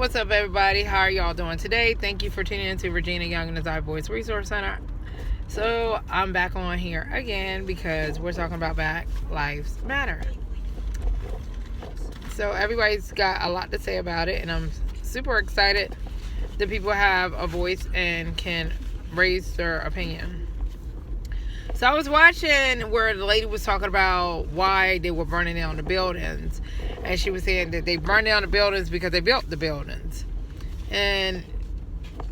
What's up, everybody? How are y'all doing today? Thank you for tuning in to Regina Young and Desire Voice Resource Center. So I'm back on here again because we're talking about Black Lives Matter. So everybody's got a lot to say about it, and I'm super excited that people have a voice and can raise their opinion. So I was watching where the lady was talking about why they were burning down the buildings. And she was saying that they burned down the buildings because they built the buildings. And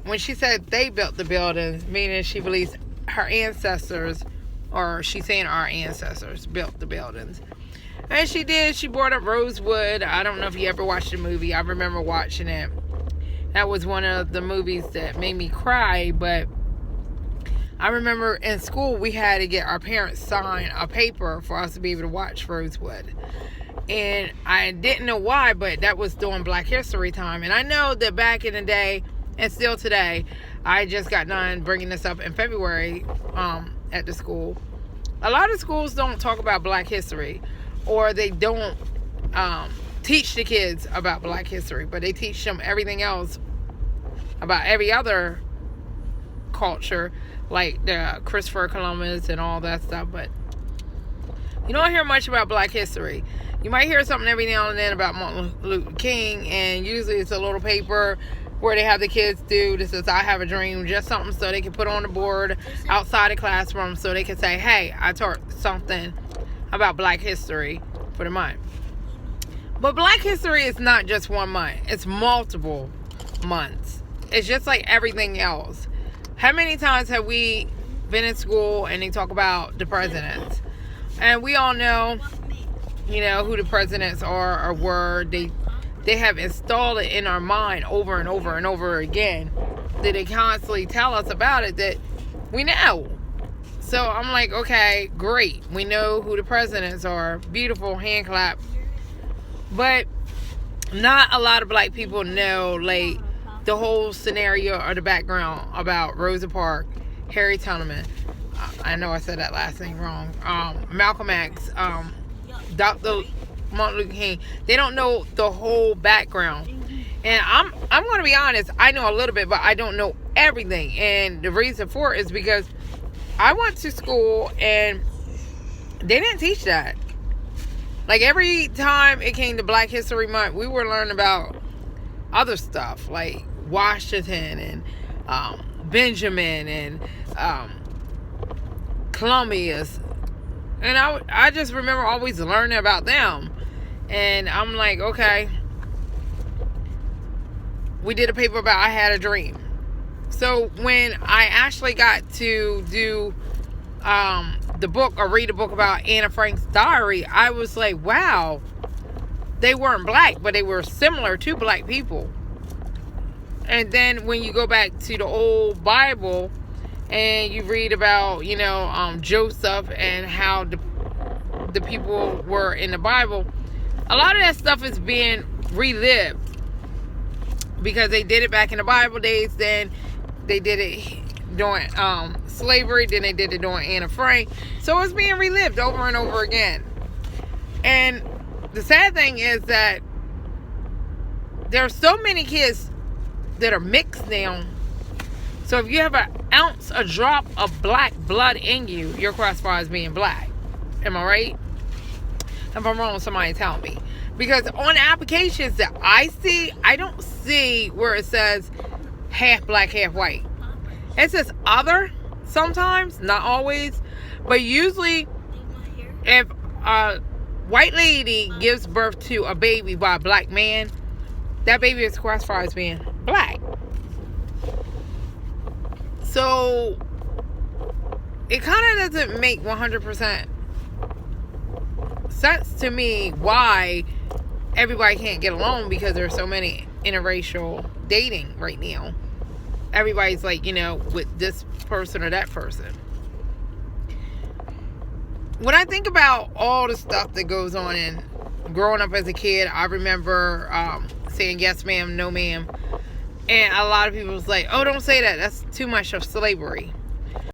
when she said they built the buildings, meaning she believes her ancestors, or she's saying our ancestors, built the buildings. And she did. She brought up Rosewood. I don't know if you ever watched the movie. I remember watching it. That was one of the movies that made me cry, but I remember in school we had to get our parents sign a paper for us to be able to watch Rosewood. And I didn't know why, but that was during Black History time. And I know that back in the day, and still today, I just got done bringing this up in February at the school. A lot of schools don't talk about Black history, or they don't teach the kids about Black history, but they teach them everything else about every other culture, like the Christopher Columbus and all that stuff. But you don't hear much about Black history. You might hear something every now and then about Martin Luther King, and usually it's a little paper where they have the kids do this is I have a dream, just something so they can put on the board outside the classroom so they can say, hey, I taught something about Black history for the month. But Black history is not just one month. It's multiple months. It's just like everything else. How many times have we been in school and they talk about the presidents? And we all know, you know, who the presidents are or were. They have installed it in our mind over and over and over again, that they constantly tell us about it, that we know. So I'm like, okay, great. We know who the presidents are. Beautiful, hand clap. But not a lot of Black people know, like, the whole scenario or the background about Rosa Parks, Harry Tubman. I know I said that last name wrong. Malcolm X, Dr. Martin Luther King. They don't know the whole background. And I'm going to be honest, I know a little bit, but I don't know everything. And the reason for it is because I went to school and they didn't teach that. Like, every time it came to Black History Month, we were learning about other stuff like Washington and Benjamin and Columbus. And I just remember always learning about them. And I'm like, okay. We did a paper about I Had a Dream. So when I actually got to do the book or read a book about Anna Frank's diary, I was like, wow. They weren't Black, but they were similar to Black people. And then when you go back to the old Bible and you read about, you know, Joseph and how the people were in the Bible, a lot of that stuff is being relived because they did it back in the Bible days. Then they did it during slavery. Then they did it during Anna Frank. So it's being relived over and over again. And the sad thing is that there are so many kids that are mixed now. So if you have an ounce, a drop of Black blood in you, you're classified as being Black. Am I right? If I'm wrong, somebody tell me. Because on the applications that I see, I don't see where it says half Black, half white. It says other sometimes, not always. But usually, if a white lady gives birth to a baby by a Black man, that baby is classified as being Black. So it kind of doesn't make 100% sense to me why everybody can't get along, because there's so many interracial dating right now. Everybody's like, you know, with this person or that person. When I think about all the stuff that goes on in growing up as a kid, I remember saying yes ma'am, no ma'am. And a lot of people was like, oh, don't say that. That's too much of slavery.